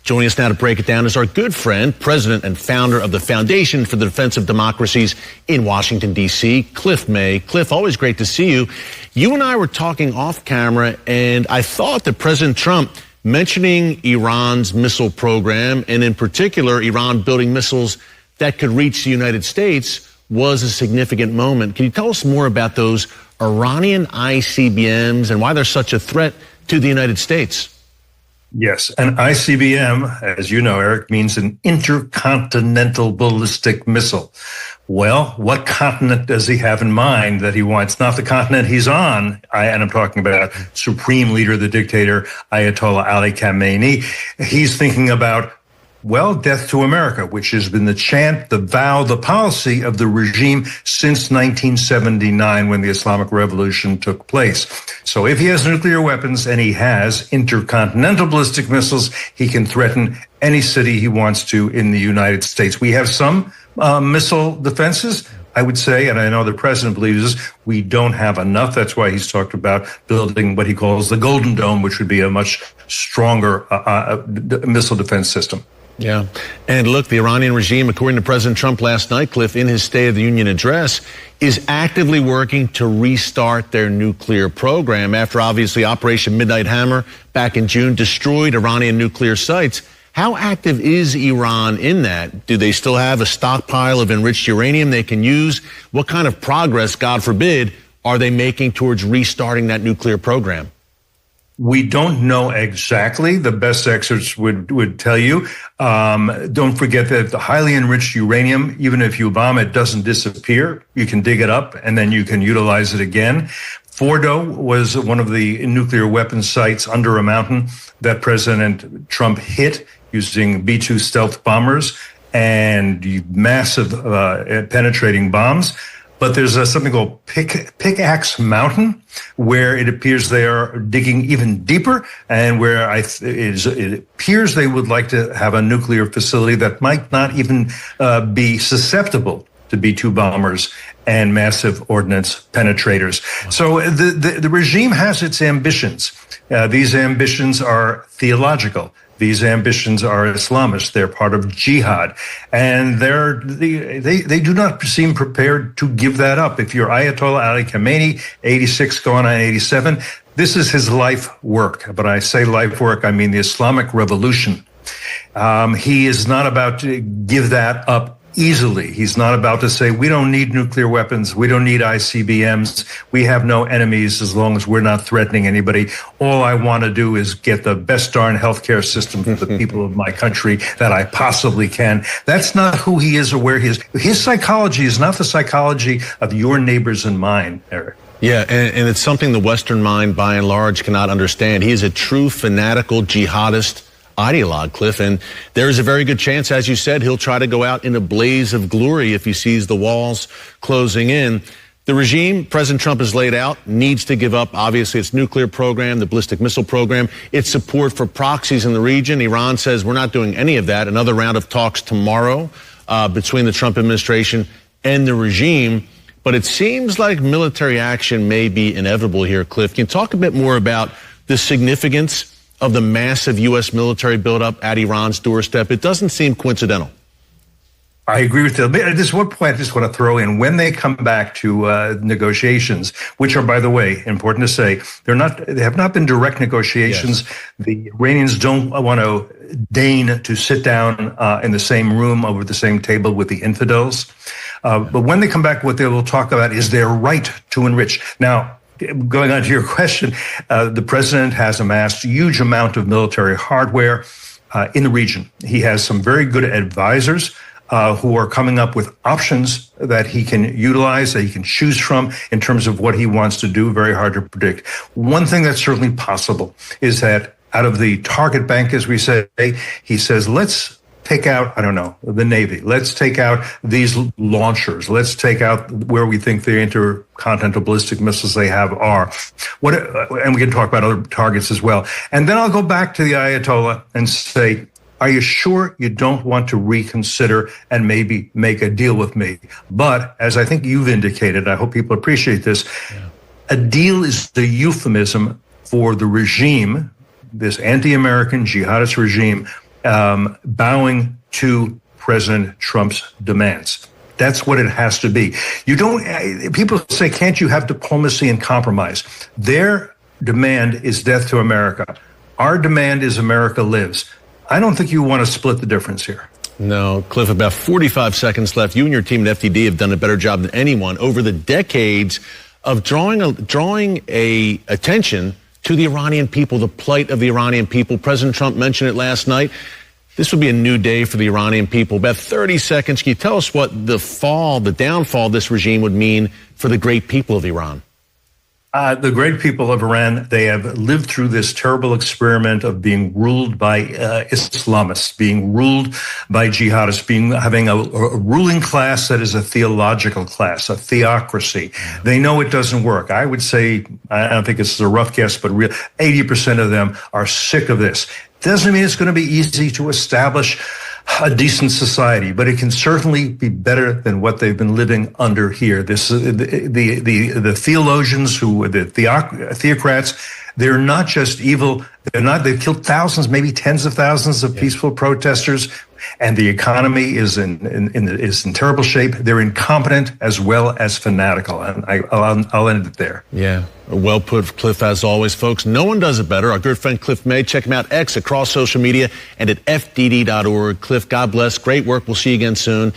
Joining us now to break it down is our good friend, president and founder of the Foundation for the Defense of Democracies in Washington, D.C., Cliff May. Cliff, always great to see you. You and I were talking off camera, and I thought that President Trump mentioning Iran's missile program, and in particular, Iran building missiles that could reach the United States, was a significant moment. Can you tell us more about those Iranian ICBMs and why they're such a threat to the United States? Yes, an ICBM, as you know, Eric, means an intercontinental ballistic missile. Well, what continent does he have in mind that he wants? Not the continent he's on, and I'm talking about supreme leader, the dictator, Ayatollah Ali Khamenei. He's thinking about, well, death to America, which has been the chant, the vow, the policy of the regime since 1979 when the Islamic Revolution took place. So if he has nuclear weapons and he has intercontinental ballistic missiles, he can threaten any city he wants to in the United States. We have some missile defenses, I would say, and I know the president believes this, we don't have enough. That's why he's talked about building what he calls the Golden Dome, which would be a much stronger missile defense system. Yeah. And look, the Iranian regime, according to President Trump last night, Cliff, in his State of the Union address, is actively working to restart their nuclear program after obviously Operation Midnight Hammer back in June destroyed Iranian nuclear sites. How active is Iran in that? Do they still have a stockpile of enriched uranium they can use? What kind of progress, God forbid, are they making towards restarting that nuclear program? We don't know exactly. The best experts would tell you. Don't forget that the highly enriched uranium, even if you bomb it, doesn't disappear. You can dig it up and then you can utilize it again. Fordo was one of the nuclear weapons sites under a mountain that President Trump hit using B-2 stealth bombers and massive penetrating bombs. But there's something called Pickaxe Mountain, where it appears they are digging even deeper, and where it appears they would like to have a nuclear facility that might not even be susceptible to B-2 bombers and massive ordnance penetrators. So the regime has its ambitions. These ambitions are theological. These ambitions are Islamist. They're part of jihad. And they do not seem prepared to give that up. If you're Ayatollah Ali Khamenei, 86 going on 87, this is his life work. But I say life work, I mean the Islamic Revolution. He is not about to give that up easily. He's not about to say, we don't need nuclear weapons. We don't need ICBMs. We have no enemies as long as we're not threatening anybody. All I want to do is get the best darn healthcare system for the people of my country that I possibly can. That's not who he is or where he is. His psychology is not the psychology of your neighbors and mine, Eric. Yeah, and it's something the Western mind, by and large, cannot understand. He is a true fanatical jihadist ideologue, Cliff, and there is a very good chance, as you said, he'll try to go out in a blaze of glory if he sees the walls closing in. The regime President Trump has laid out needs to give up, obviously, its nuclear program, the ballistic missile program, its support for proxies in the region. Iran says we're not doing any of that. Another round of talks tomorrow between the Trump administration and the regime. But it seems like military action may be inevitable here, Cliff. Can you talk a bit more about the significance of the massive U.S. military buildup at Iran's doorstep? It doesn't seem coincidental. I agree with you. At this one point, I just want to throw in, when they come back to negotiations, which are, by the way, important to say, they have not been direct negotiations. Yes. The Iranians don't want to deign to sit down in the same room over the same table with the infidels. But when they come back, what they will talk about is their right to enrich. Now, going on to your question, the president has amassed a huge amount of military hardware in the region. He has some very good advisors who are coming up with options that he can utilize, that he can choose from in terms of what he wants to do. Very hard to predict. One thing that's certainly possible is that out of the target bank, as we say, he says, let's take out, I don't know, the Navy. Let's take out these launchers. Let's take out where we think the intercontinental ballistic missiles they have are. And we can talk about other targets as well. And then I'll go back to the Ayatollah and say, are you sure you don't want to reconsider and maybe make a deal with me? But as I think you've indicated, I hope people appreciate this, a deal is the euphemism for the regime, this anti-American jihadist regime, bowing to President Trump's demands. That's what it has to be. You don't, people say, can't you have diplomacy and compromise? Their demand is death to America. Our demand is America lives. I don't think you want to split the difference here. No, Cliff, about 45 seconds left. You and your team at FDD have done a better job than anyone over the decades of drawing attention to the Iranian people, the plight of the Iranian people. President Trump mentioned it last night. This would be a new day for the Iranian people. About 30 seconds. Can you tell us what the downfall of this regime would mean for the great people of Iran? The great people of Iran, they have lived through this terrible experiment of being ruled by Islamists, being ruled by jihadists, having a ruling class that is a theological class, a theocracy. They know it doesn't work. I would say, I don't think this is a rough guess, but 80% of them are sick of this. Doesn't mean it's going to be easy to establish a decent society, but it can certainly be better than what they've been living under here. This the theologians the theocrats, they're not just evil. They've killed thousands, maybe tens of thousands of peaceful protesters, and the economy is in terrible shape. They're incompetent as well as fanatical, and I'll end it there. Yeah, well put, Cliff, as always, folks. No one does it better. Our good friend Cliff May. Check him out X, across social media, and at fdd.org. Cliff, God bless. Great work. We'll see you again soon.